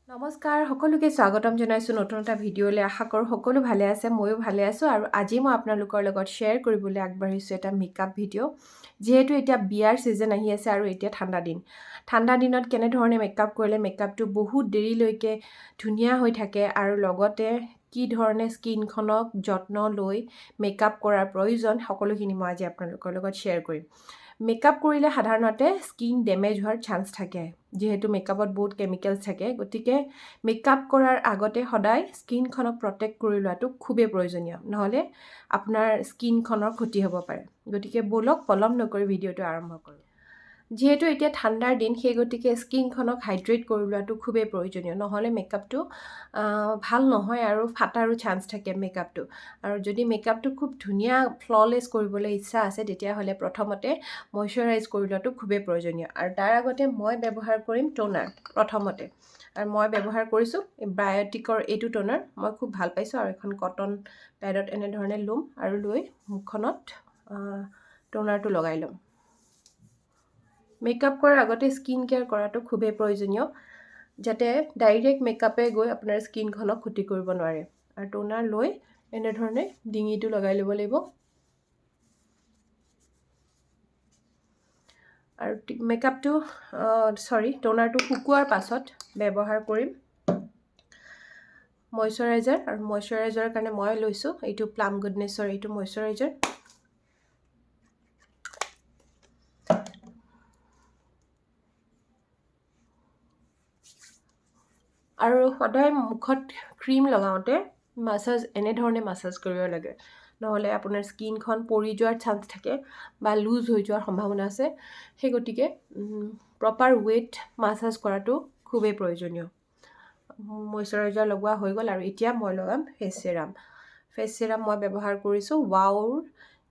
নমস্কাৰ সকলোকে স্বাগতম জনাইছো নতুন এটা ভিডিঅ'লৈ আশা কৰোঁ সকলো ভালে আছে ময়ো ভালে আছো আৰু আজি মই আপোনালোকৰ লগত শ্বেয়াৰ কৰিবলৈ আগবাঢ়িছো এটা মেকআপ ভিডিঅ' যেহেতু এতিয়া বিয়াৰ সিজন আহি আছে আৰু এতিয়া ঠাণ্ডা দিনত কেনে ধৰণে মেকআপ কৰিলে মেকআপটো বহুত দেৰিলৈকে ধুনীয়া হৈ থাকে আৰু লগতে কি ধৰণে স্কিনখনক যত্ন লৈ মেকআপ কৰাৰ প্ৰয়োজন সকলোখিনি মই আজি আপোনালোকৰ লগত শ্বেয়াৰ কৰিম মেকআপ কৰিলে সাধাৰণতে স্কিন ডেমেজ হোৱাৰ চান্স থাকে যেহেতু মেকআপত বহুত কেমিকেলছ থাকে গতিকে মেকআপ কৰাৰ আগতে সদায় স্কিনখনক প্ৰটেক্ট কৰি লোৱাটো খুবেই প্ৰয়োজনীয় নহলে আপোনাৰ স্কিনখনৰ ক্ষতি হ'ব পাৰে গতিকে বলক পলম নকৰি ভিডিঅ'টো আৰম্ভ কৰোঁ যেহেতু এতিয়া ঠাণ্ডাৰ দিন সেই গতিকে স্কিনখনক হাইড্ৰেট কৰি লোৱাটো খুবেই প্ৰয়োজনীয় নহলে মেকআপটো ভাল নহয় আৰু ফাটাৰো চান্স থাকে মেকআপটো আৰু যদি মেকআপটো খুব ধুনীয়া ফ্ললেছ কৰিবলৈ ইচ্ছা আছে তেতিয়াহ'লে প্ৰথমতে ময়শ্চাৰাইজ কৰি লোৱাটো খুবেই প্ৰয়োজনীয় আৰু তাৰ আগতে মই ব্যৱহাৰ কৰিম টোনাৰ প্ৰথমতে আৰু মই ব্যৱহাৰ কৰিছোঁ বায়'টিকৰ এইটো টোনাৰ মই খুব ভাল পাইছোঁ আৰু এখন কটন পেডত এনেধৰণে ল'ম আৰু লৈ মুখখনত টোনাৰটো লগাই ল'ম মেকআপ কৰাৰ আগতে স্কিন কেয়াৰ কৰাটো খুবেই প্ৰয়োজনীয় যাতে ডাইৰেক্ট মেকআপে গৈ আপোনাৰ স্কিনখনক ক্ষতি কৰিব নোৱাৰে আৰু টোনাৰ লৈ এনেধৰণে ডিঙিটো লগাই ল'ব লাগিব আৰু মেকআপটো টোনাৰটো শুকোৱাৰ পাছত ব্যৱহাৰ কৰিম ময়শ্চাৰাইজাৰ আৰু ময়শ্চাৰাইজাৰৰ কাৰণে মই লৈছোঁ এইটো প্লাম গুডনেছৰ এইটো ময়শ্চাৰাইজাৰ আৰু সদায় মুখত ক্ৰীম লগাওঁতে এনেধৰণে মাছাজ কৰিব লাগে নহ'লে আপোনাৰ স্কিনখন পৰি যোৱাৰ চান্স থাকে বা লুজ হৈ যোৱাৰ সম্ভাৱনা আছে সেই গতিকে প্ৰপাৰ ৱেট মাছাজ কৰাটো খুবেই প্ৰয়োজনীয় ময়শ্চাৰাইজাৰ লগোৱা হৈ গ'ল আৰু এতিয়া মই লগাম ফেচ চেৰাম মই ব্যৱহাৰ কৰিছোঁ ৱাওৰ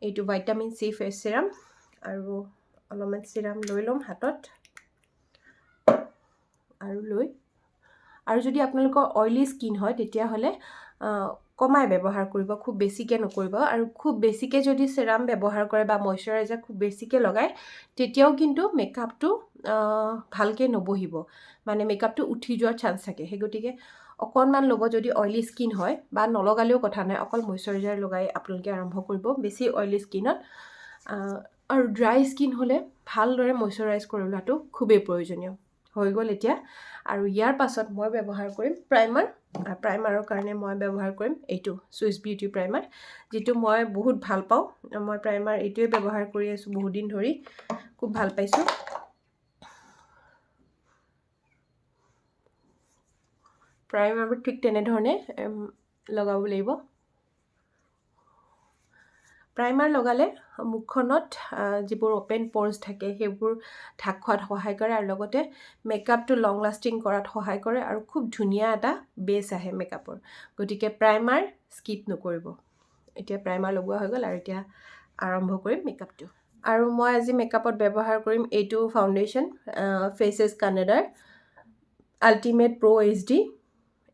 এইটো ভিটামিন চি ফেচ চেৰাম আৰু অলপমান চেৰাম লৈ ল'ম হাতত আৰু যদি আপোনালোকৰ অইলি স্কিন হয় তেতিয়াহ'লে কমাই ব্যৱহাৰ কৰিব খুব বেছিকৈ নকৰিব আৰু খুব বেছিকৈ যদি চেৰাম ব্যৱহাৰ কৰে বা ময়শ্চাৰাইজাৰ খুব বেছিকৈ লগায় তেতিয়াও কিন্তু মেকআপটো ভালকৈ নবহিব মানে মেকআপটো উঠি যোৱাৰ চান্স থাকে সেই গতিকে অকণমান ল'ব যদি অইলি স্কিন হয় বা নলগালেও কথা নাই অকল ময়শ্চাৰাইজাৰ লগাই আপোনালোকে আৰম্ভ কৰিব বেছি অইলি স্কিনত আৰু ড্ৰাই স্কিন হ'লে ভালদৰে ময়শ্চাৰাইজ কৰি লোৱাটো খুবেই প্ৰয়োজনীয় হৈ গ'ল এতিয়া আৰু ইয়াৰ পাছত মই ব্যৱহাৰ কৰিম প্ৰাইমাৰৰ কাৰণে মই ব্যৱহাৰ কৰিম এইটো চুইচ বিউটি প্ৰাইমাৰ যিটো মই বহুত ভাল পাওঁ মই প্ৰাইমাৰ এইটোৱে ব্যৱহাৰ কৰি আছোঁ বহুত দিন ধৰি খুব ভাল পাইছোঁ প্ৰাইমাৰবোৰ ঠিক তেনেধৰণে লগাব লাগিব প্ৰাইমাৰ লগালে মুখখনত যিবোৰ অপেন প'ৰ্ছ থাকে সেইবোৰ ঢাক খোৱাত সহায় কৰে আৰু লগতে মেকআপটো লং লাষ্টিং কৰাত সহায় কৰে আৰু খুব ধুনীয়া এটা বেছ আহে মেকআপৰ গতিকে প্ৰাইমাৰ স্কিপ নকৰিব এতিয়া প্ৰাইমাৰ লগোৱা হৈ গ'ল আৰু এতিয়া আৰম্ভ কৰিম মেকআপটো আৰু মই আজি মেকআপত ব্যৱহাৰ কৰিম এইটো ফাউণ্ডেশ্যন ফেচেছ কানাডাৰ আল্টিমেট প্ৰ' HD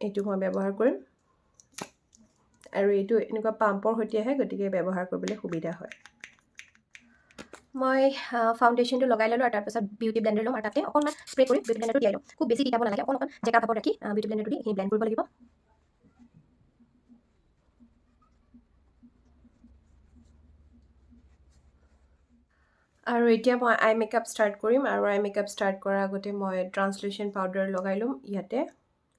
এইটো মই ব্যৱহাৰ কৰিম আৰু এইটো এনেকুৱা পাম্পৰ সৈতে আহে গতিকে ব্যৱহাৰ কৰিবলৈ সুবিধা হয় মই ফাউণ্ডেশ্যনটো লগাই ল'লোঁ আৰু তাৰপিছত বিউটি ব্লেণ্ডাৰ ল'ম আৰু তাতে অকণমান স্প্ৰে কৰি বিউটি ব্লেণ্ডাৰটো দিয়াই ল'ম খুব বেছি তিতাব নালাগে অকণমান জেকা ভাপত ৰাখি বিউটি ব্লেণ্ডাৰটো দি এইখিনি ব্লেণ্ড কৰিব লাগিব আৰু এতিয়া মই আই মেকআপ ষ্টাৰ্ট কৰিম আৰু আই মেকআপ ষ্টাৰ্ট কৰাৰ আগতে মই ট্ৰান্সলেশ্যন পাউডাৰ লগাই ল'ম ইয়াতে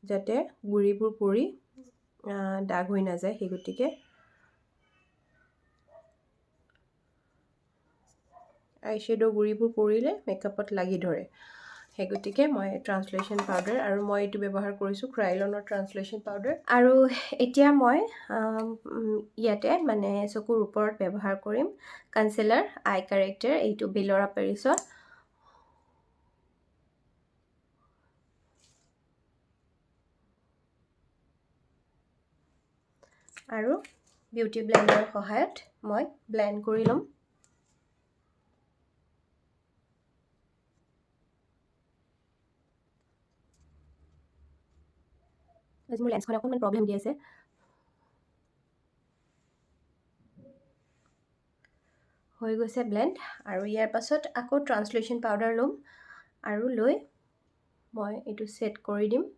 যাতে গুৰিবোৰ পৰি দাগ হৈ নাযায় সেই গতিকে আইশ্বেডো গুৰিবোৰ পৰিলে মেকআপত লাগি ধৰে সেই গতিকে মই ট্ৰান্সলেশ্যন পাউডাৰ আৰু মই এইটো ব্যৱহাৰ কৰিছোঁ ক্ৰাইলনৰ ট্ৰান্সলেশ্যন পাউডাৰ আৰু এতিয়া মই ইয়াতে মানে চকুৰ ওপৰত ব্যৱহাৰ কৰিম কনচিলাৰ আই কাৰেক্টাৰ এইটো বেলৰা পেৰিছৰ আৰু বিউটি ব্লেণ্ডাৰৰ সহায়ত মই ব্লেণ্ড কৰি ল'ম আজি মোৰ লেন্সখনে অকণমান প্ৰব্লেম দি আছে হৈ গৈছে ব্লেণ্ড আৰু ইয়াৰ পাছত আকৌ ট্ৰান্সলেশ্যন পাউডাৰ ল'ম আৰু লৈ মই এইটো সেট কৰি দিম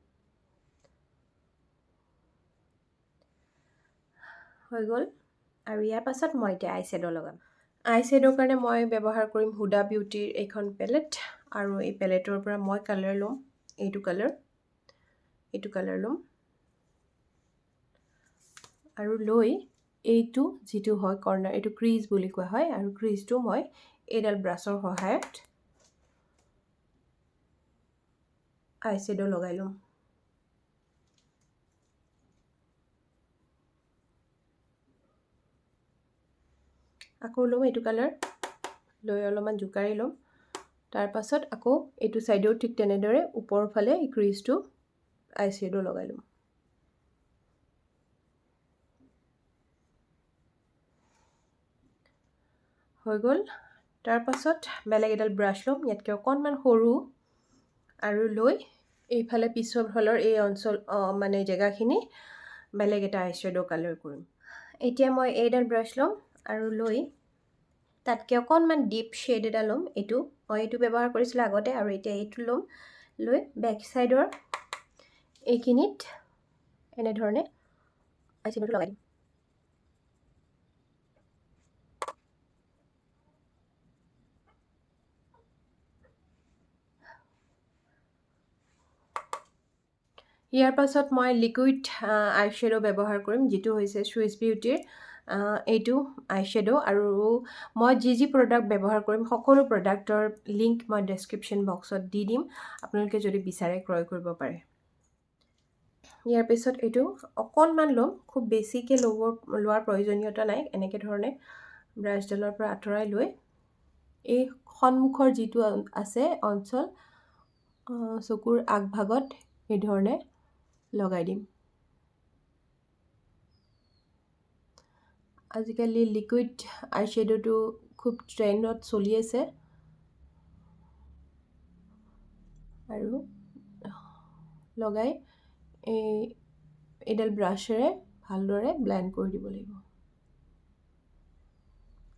হৈ গ'ল। আৰু ইয়াৰ পাছত মই এতিয়া আইশ্বেডো লগাম। আইশ্বেডোৰ কাৰণে মই ব্যৱহাৰ কৰিম হুডা বিউটিৰ এইখন পেলেট। আৰু এই পেলেটৰ পৰা মই কালাৰ ল'ম, এইটো কালাৰ ল'ম। আৰু লৈ এইটো যিটো হয় কৰ্নাৰ, এইটো ক্ৰিজ বুলি কোৱা হয়, আৰু ক্ৰিজটো মই এইডাল ব্ৰাছৰ সহায়ত আইশ্বেডো লগাই ল'ম। আকৌ ল'ম এইটো কালাৰ, লৈ অলপমান জোকাৰি ল'ম। তাৰ পাছত আকৌ এইটো ছাইডেও ঠিক তেনেদৰে ওপৰৰ ফালে এই ক্ৰিজটো আইশ্বেডো লগাই ল'ম। হৈ গ'ল। তাৰ পাছত বেলেগ এডাল ব্ৰাছ ল'ম, ইয়াতকৈ অকণমান সৰু, আৰু লৈ এইফালে পিছৰ ফালৰ এই মানে জেগাখিনি বেলেগ এটা আইশ্বেডো কালাৰ কৰিম। এতিয়া মই এইডাল ব্ৰাছ ল'ম আৰু লৈ তাতকৈ অকণমান ডিপ শ্বেড এটা ল'ম। মই এইটো ব্যৱহাৰ কৰিছিলোঁ আগতে, আৰু এতিয়া এইটো ল'ম। লৈ বেক চাইডৰ এইখিনিত এনেধৰণে আইশ্বেডোটো লগাই দিম। ইয়াৰ পাছত মই লিকুইড আইশ্বেডো ব্যৱহাৰ কৰিম, যিটো হৈছে চুইচ বিউটিৰ এইটো আইশ্বেডো। আৰু মই যি প্ৰডাক্ট ব্যৱহাৰ কৰিম সকলো প্ৰডাক্টৰ লিংক মই ডেছক্ৰিপশ্যন বক্সত দি দিম, আপোনালোকে যদি বিচাৰে ক্ৰয় কৰিব পাৰে। ইয়াৰ পিছত এইটো অকণমান ল'ম, খুব বেছিকৈ লোৱাৰ প্ৰয়োজনীয়তা নাই। এনেকৈ ধৰণে ব্ৰাছডালৰ পৰা আঁতৰাই লৈ এই সন্মুখৰ যিটো আছে অঞ্চল, চকুৰ আগভাগত এই ধৰণে লগাই দিম। আজিকালি লিকুইড আইশ্বেডোটো খুব ট্ৰেণ্ডত চলি আছে, আৰু লগাই এইডাল ব্ৰাছেৰে ভালদৰে ব্লেণ্ড কৰি দিব লাগিব।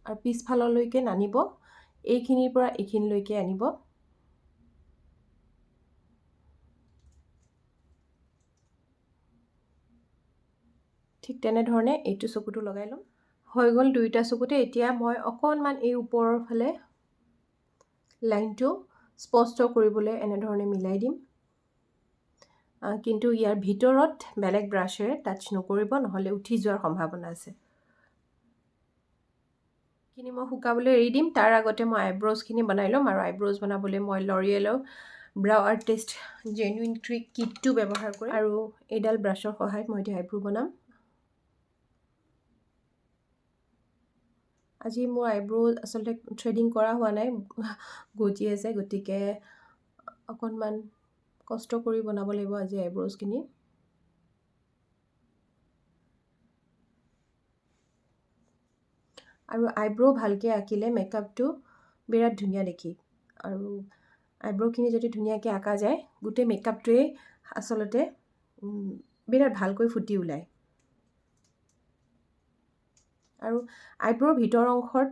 আৰু পিছফাললৈকে নানিব, এইখিনিৰ পৰা এইখিনিলৈকে আনিব। ঠিক তেনেধৰণে এইটো চকুটো লগাই ল'ম। হৈ গ'ল দুয়োটা চকুতে। এতিয়া মই অকণমান এই ওপৰৰ ফালে লাইনটো স্পষ্ট কৰিবলৈ এনেধৰণে মিলাই দিম, কিন্তু ইয়াৰ ভিতৰত বেলেগ ব্ৰাছেৰে টাচ নকৰিব, নহ'লে উঠি যোৱাৰ সম্ভাৱনা আছে। এইখিনি মই শুকাবলৈ এৰি দিম। তাৰ আগতে মই আইব্ৰ'জখিনি বনাই ল'ম, আৰু আইব্ৰ'জ বনাবলৈ মই ল'ৰিয়েলৰ ব্ৰাউ আৰ্টিষ্ট জেনুইন ট্ৰিক কিটটো ব্যৱহাৰ কৰিম, আৰু এইডাল ব্ৰাছৰ সহায়ত মই এতিয়া আইব্ৰ' বনাম। আজি মোৰ আইব্ৰ' আচলতে থ্ৰেডিং কৰা হোৱা নাই, গজি আছে, গতিকে অকণমান কষ্ট কৰি বনাব লাগিব আজি আইব্ৰ'জখিনি। আৰু আইব্ৰ' ভালকৈ আঁকিলে মেকআপটো বিৰাট ধুনীয়া দেখি, আৰু আইব্ৰ'খিনি যদি ধুনীয়াকৈ আঁকা যায়, গোটেই মেকআপটোৱেই আচলতে বিৰাট ভালকৈ ফুটি ওলায়। আৰু আইব্ৰ'ৰ ভিতৰ অংশত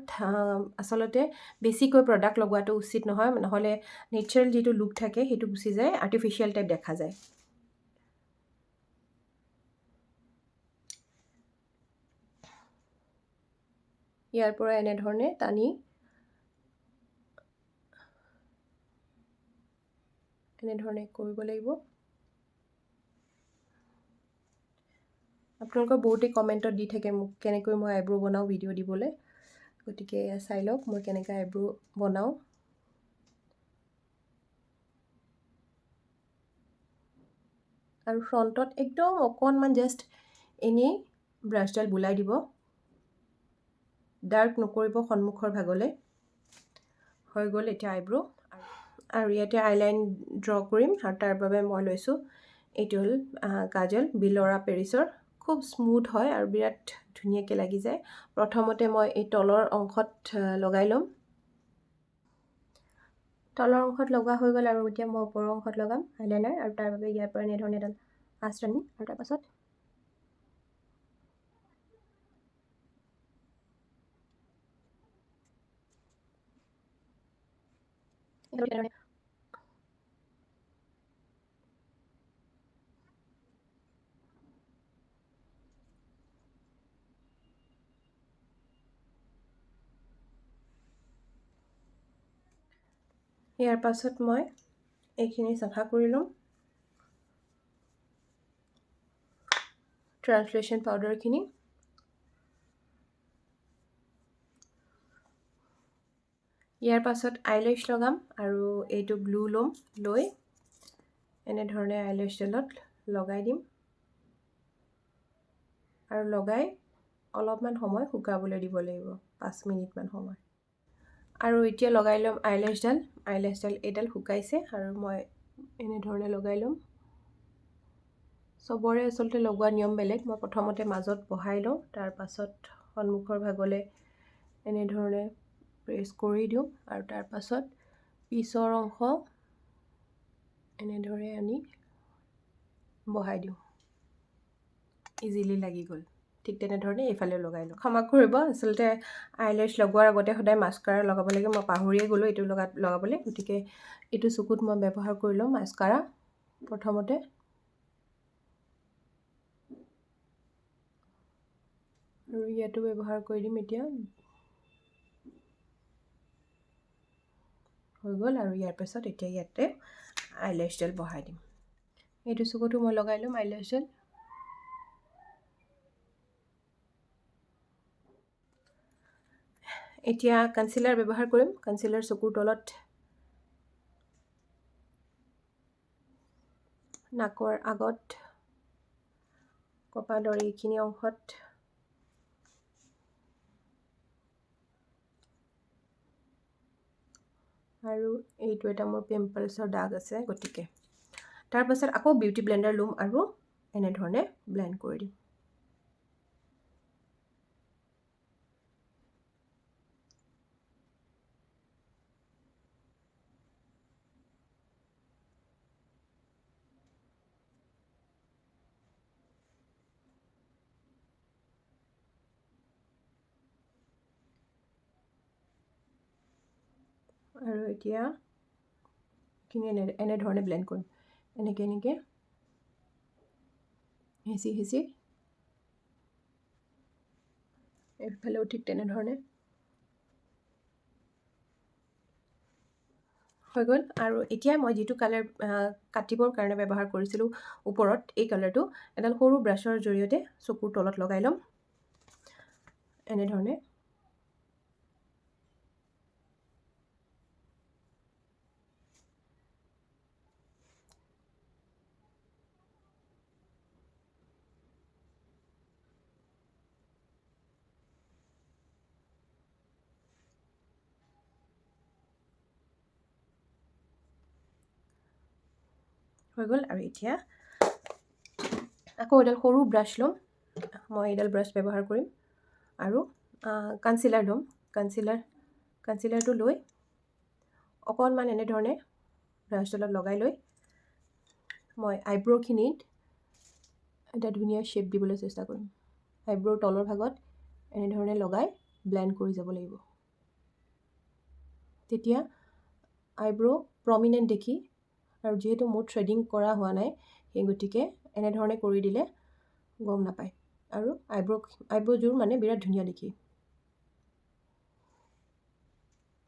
আচলতে বেছিকৈ প্ৰডাক্ট লগোৱাটো উচিত নহয়, নহ'লে নেচাৰেল যিটো লুক থাকে সেইটো গুচি যায়, আৰ্টিফিচিয়েল টাইপ দেখা যায়। ইয়াৰ পৰা এনেধৰণে টানি এনেধৰণে কৰিব লাগিব। আপোনালোকৰ বহুতেই কমেণ্টত দি থাকে মোক কেনেকৈ মই আইব্ৰ' বনাওঁ ভিডিঅ' দিবলৈ, গতিকে চাই লওক মই কেনেকৈ আইব্ৰ' বনাওঁ। আৰু ফ্ৰণ্টত একদম অকণমান জাষ্ট এনেই ব্ৰাছডাল বুলাই দিব, ডাৰ্ক নকৰিব সন্মুখৰ ভাগলৈ। হৈ গ'ল এতিয়া আইব্ৰ'। আৰু ইয়াতে আইলাইন ড্ৰ কৰিম, আৰু তাৰ বাবে মই লৈছোঁ এইটো হ'ল কাজল বিলৰা পেৰিছৰ। খুব স্মুথ হয় আৰু বিৰাট ধুনীয়াকৈ লাগি যায়। প্ৰথমতে মই এই তলৰ অংশত লগাই ল'ম। তলৰ অংশত লগোৱা হৈ গ'ল, আৰু এতিয়া মই ওপৰৰ অংশত লগাম আইলাইনাৰ, আৰু তাৰ বাবে ইয়াৰ পৰা এনেধৰণে এডাল আঁচ টানিম, আৰু তাৰপাছত ইয়াৰ পাছত মই এইখিনি চাফা কৰি ল'ম। ট্ৰান্সলেশ্যন পাউডাৰখিনি ইয়াৰ পাছত আইলেছ লগাম আৰু এইটো গ্লু ল'ম, লৈ এনেধৰণে আইলেছডালত লগাই দিম আৰু লগাই অলপমান সময় শুকাবলৈ দিব লাগিব, 5 মিনিটমান সময়। আৰু এতিয়া লগাই ল'ম আইলেছডাল এইডাল শুকাইছে আৰু মই এনেধৰণে লগাই ল'ম। চবৰে আচলতে লগোৱা নিয়ম বেলেগ। মই প্ৰথমতে মাজত বহাই লওঁ, তাৰ পাছত সন্মুখৰ ভাগলৈ এনেধৰণে প্ৰেছ কৰি দিওঁ আৰু তাৰ পাছত পিছৰ অংশ এনেদৰে আনি বহাই দিওঁ। ইজিলি লাগি গ'ল। ঠিক তেনেধৰণে এইফালেও লগাই লওঁ। ক্ষমা কৰিব, আচলতে আইলেছ লগোৱাৰ আগতে সদায় মাস্কাৰা লগাব লাগে। মই পাহৰিয়ে গ'লোঁ এইটো লগাবলৈ, গতিকে এইটো চকুত মই ব্যৱহাৰ কৰি লওঁ মাস্কাৰা প্ৰথমতে। আৰু ইয়াতো ব্যৱহাৰ কৰি দিম এতিয়া। হৈ গ'ল আৰু ইয়াৰ পাছত এতিয়া ইয়াতে আইলেছডাল বহাই দিম। এইটো চকুতো মই লগাই ল'ম আইলেছডাল। এতিয়া কনচিলাৰ ব্যৱহাৰ কৰিম। কনচিলাৰ চকুৰ তলত, নাকৰ আগত, কপালৰ এইখিনি অংশত আৰু এইটো এটা মোৰ পিম্পলছৰ দাগ আছে, গতিকে তাৰ পাছত আকৌ বিউটি ব্লেণ্ডাৰ ল'ম আৰু এনেধৰণে ব্লেণ্ড কৰি দিম। আৰু এতিয়া এইখিনি এনেধৰণে ব্লেণ্ড কৰিম, এনেকৈ হেঁচি এইফালেও ঠিক তেনেধৰণে হৈ গ'ল। আৰু এতিয়া মই যিটো কালাৰ কাটিবৰ কাৰণে ব্যৱহাৰ কৰিছিলোঁ ওপৰত, এই কালাৰটো এডাল সৰু ব্ৰাছৰ জৰিয়তে চকুৰ তলত লগাই ল'ম এনেধৰণে। হৈ গ'ল। আৰু এতিয়া আকৌ এডাল সৰু ব্ৰাছ ল'ম। মই এইডাল ব্ৰাছ ব্যৱহাৰ কৰিম আৰু কনচিলাৰ ল'ম। কনচিলাৰটো লৈ অকণমান এনেধৰণে ব্ৰাছডালত লগাই লৈ মই আইব্ৰ'খিনিত এটা ধুনীয়া শ্বেপ দিবলৈ চেষ্টা কৰিম। আইব্ৰ'ৰ তলৰ ভাগত এনেধৰণে লগাই ব্লেণ্ড কৰি যাব লাগিব। তেতিয়া আইব্ৰ' প্ৰমিনেণ্ট দেখি, আৰু যিহেতু মোৰ থ্ৰেডিং কৰা হোৱা নাই, সেই গতিকে এনেধৰণে কৰি দিলে গম নাপায় আৰু আইব্ৰ'যোৰ মানে বিৰাট ধুনীয়া দেখি।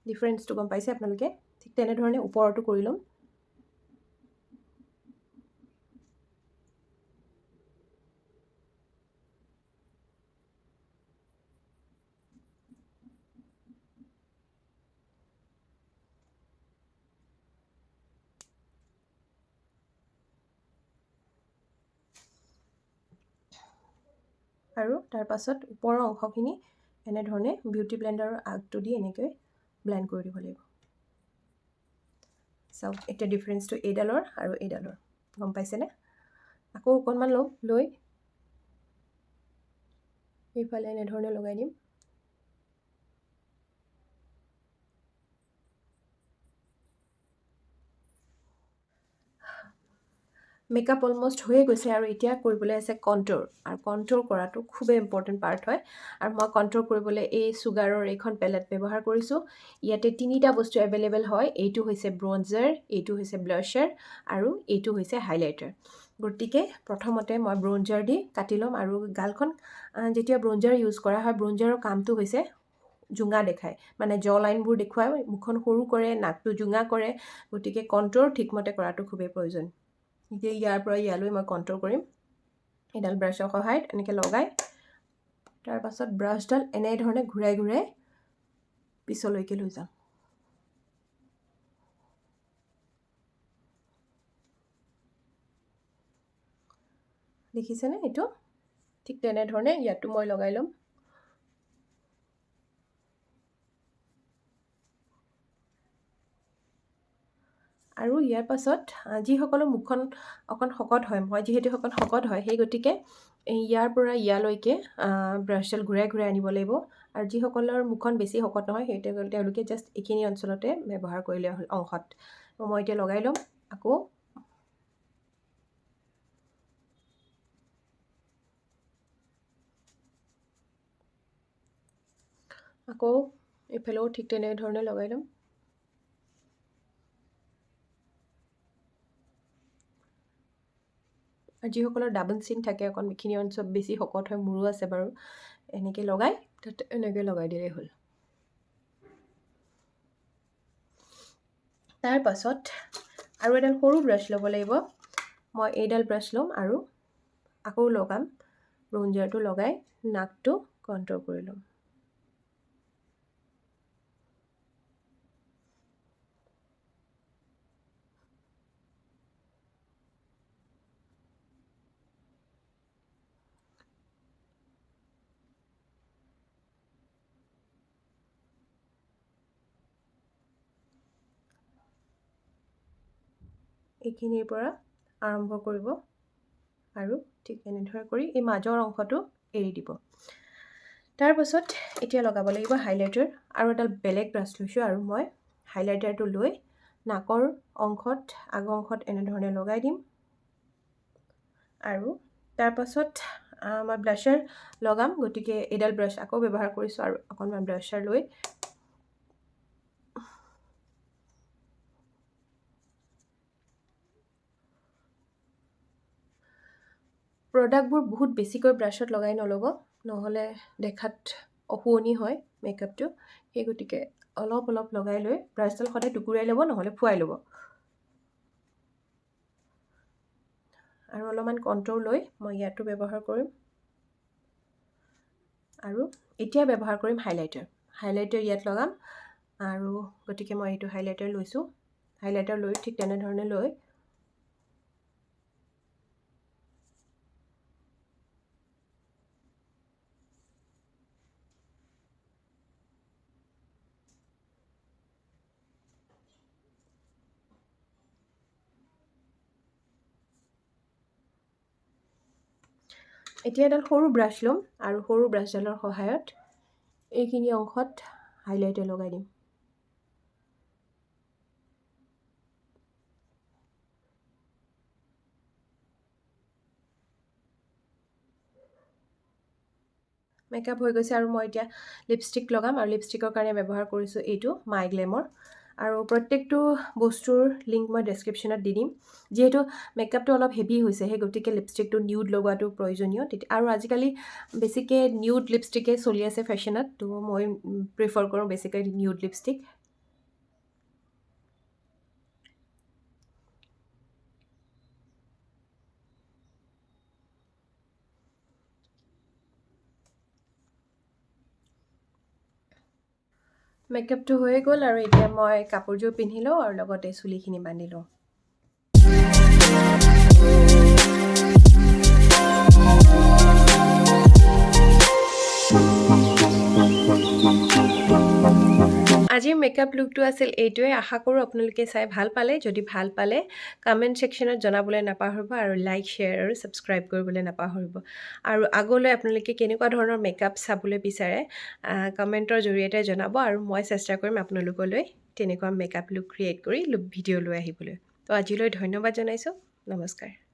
ডিফাৰেঞ্চটো গম পাইছে আপোনালোকে? ঠিক তেনেধৰণে ওপৰতো কৰি ল'ম। আৰু তাৰ পাছত ওপৰৰ অংশখিনি এনেধৰণে বিউটি ব্লেণ্ডাৰৰ আগটো দি এনেকৈ ব্লেণ্ড কৰি দিব লাগিব। চাওক এতিয়া ডিফাৰেঞ্চটো এইডালৰ আৰু এইডালৰ গম পাইছেনে? আকৌ অকণমান ল'ম, লৈ এইফালে এনেধৰণে লগাই দিম। মেকআপ অলমষ্ট হৈয়ে গৈছে আৰু এতিয়া কৰিবলৈ আছে কণ্ট'ৰ। আৰু কণ্ট'ৰ কৰাটো খুবেই ইম্পৰ্টেণ্ট পাৰ্ট হয়। আৰু মই কণ্ট'ৰ কৰিবলৈ এই চুগাৰৰ এইখন পেলেট ব্যৱহাৰ কৰিছোঁ। ইয়াতে 3টা বস্তু এভেইলেবল হয়। এইটো হৈছে ব্ৰঞ্জাৰ, এইটো হৈছে ব্লাছাৰ আৰু এইটো হৈছে হাইলাইটাৰ। গতিকে প্ৰথমতে মই ব্ৰঞ্জাৰ দি কাটি ল'ম। আৰু গালখন যেতিয়া ব্ৰঞ্জাৰ ইউজ কৰা হয়, ব্ৰঞ্জাৰৰ কামটো হৈছে জোঙা দেখায়, মানে জ লাইনবোৰ দেখুৱায়, মুখখন সৰু কৰে, নাকটো জোঙা কৰে। গতিকে কণ্ট্ৰ'ৰ ঠিকমতে কৰাটো খুবেই প্ৰয়োজন। এতিয়া ইয়াৰ পৰা ইয়ালৈ মই কণ্ট্ৰ'ৰ কৰিম এডাল ব্ৰাছৰ সহায়ত, এনেকৈ লগাই তাৰ পাছত ব্ৰাছডাল এনেধৰণে ঘূৰাই ঘূৰাই পিছলৈকে লৈ যাম। দেখিছেনে এইটো? ঠিক তেনেধৰণে ইয়াতো মই লগাই ল'ম। আৰু ইয়াৰ পাছত যিসকলৰ মুখখন অকণ শকত হয়, মই যিহেতু অকণ শকত হয়, সেই গতিকে ইয়াৰ পৰা ইয়ালৈকে ব্ৰাছডাল ঘূৰাই ঘূৰাই আনিব লাগিব। আৰু যিসকলৰ মুখখন বেছি শকত নহয়, তেওঁলোকে জাষ্ট এইখিনি অঞ্চলতে ব্যৱহাৰ কৰিলে হ'ল অংশত। মই এতিয়া লগাই ল'ম। আকৌ এইফালেও ঠিক তেনেধৰণে লগাই ল'ম। আৰু যিসকলৰ ডাবল চিন থাকে, অকণ এইখিনি অঞ্চল বেছি শকত হয়, মোৰো আছে বাৰু, এনেকৈ লগাই তাত এনেকৈ লগাই দিলেই হ'ল। তাৰ পাছত আৰু এডাল সৰু ব্ৰাছ ল'ব লাগিব। মই এইডাল ব্ৰাছ ল'ম আৰু আকৌ লগাম। ব্ৰঞ্জাৰটো লগাই নাকটো কণ্ট্ৰ'ল কৰি ল'ম। এইখিনিৰ পৰা আৰম্ভ কৰিব আৰু ঠিক এনেদৰে কৰি এই মাজৰ অংশটো এৰি দিব। তাৰ পাছত এতিয়া লগাব লাগিব হাইলাইটাৰ। আৰু এডাল বেলেগ ব্ৰাছ লৈছোঁ আৰু মই হাইলাইটাৰটো লৈ নাকৰ অংশত, আগৰ অংশত এনেধৰণে লগাই দিম। আৰু তাৰ পাছত মই ব্লাছাৰ লগাম, গতিকে এইডাল ব্ৰাছ আকৌ ব্যৱহাৰ কৰিছোঁ আৰু অকণমান ব্লাছাৰ লৈ প্ৰডাক্টবোৰ বহুত বেছিকৈ ব্ৰাছত লগাই নল'ব, নহ'লে দেখাত অশুৱনি হয় মেকআপটো। সেই গতিকে অলপ অলপ লগাই লৈ ব্ৰাছডাল সদায় টুকুৰাই ল'ব, নহ'লে ফুৱাই ল'ব। আৰু অলপমান কণ্ট্ৰ'ৰ লৈ মই ইয়াতো ব্যৱহাৰ কৰিম। আৰু এতিয়া ব্যৱহাৰ কৰিম হাইলাইটাৰ। হাইলাইটাৰ ইয়াত লগাম, আৰু গতিকে মই এইটো হাইলাইটাৰ লৈছোঁ। হাইলাইটাৰ লৈ ঠিক তেনেধৰণে লৈ এতিয়া এডাল সৰু ব্ৰাছ ল'ম আৰু সৰু ব্ৰাছডালৰ সহায়ত এইখিনি অংশত হাইলাইটাৰ লগাই দিম। মেকআপ হৈ গৈছে আৰু মই এতিয়া লিপষ্টিক লগাম, আৰু লিপষ্টিকৰ কাৰণে ব্যৱহাৰ কৰিছোঁ এইটো মাই গ্লেমৰ। আৰু প্ৰত্যেকটো বস্তুৰ লিংক মই ডেছক্ৰিপশ্যনত দি দিম। যিহেতু মেকআপটো অলপ হেভি হৈছে, সেই গতিকে লিপষ্টিকটো নিউড লগোৱাটো প্ৰয়োজনীয়। আৰু আজিকালি বেছিকৈ নিউড লিপষ্টিকে চলি আছে ফেশ্বনত, তো মই প্ৰিফাৰ কৰোঁ বেছিকৈ নিউড লিপষ্টিক। মেকআপটো হৈয়ে গ'ল, আৰু এতিয়া মই কাপোৰযোৰ পিন্ধি লওঁ আৰু লগতে চুলিখিনি বান্ধি লওঁ। আজিৰ মেকআপ লুকটো আছিল এইটোৱে। আশা কৰোঁ আপোনালোকে চাই ভাল পালে। যদি ভাল পালে কমেণ্ট ছেকশ্যনত জনাবলৈ নাপাহৰিব, আৰু লাইক, শ্বেয়াৰ আৰু ছাবস্ক্ৰাইব কৰিবলৈ নাপাহৰিব। আৰু আগলৈ আপোনালোকে কেনেকুৱা ধৰণৰ মেকআপ চাবলৈ বিচাৰে কমেণ্টৰ জৰিয়তে জনাব, আৰু মই চেষ্টা কৰিম আপোনালোকলৈ তেনেকুৱা মেকআপ লুক ক্ৰিয়েট কৰি ভিডিঅ' লৈ আহিবলৈ। তো আজিলৈ ধন্যবাদ জনাইছোঁ। নমস্কাৰ।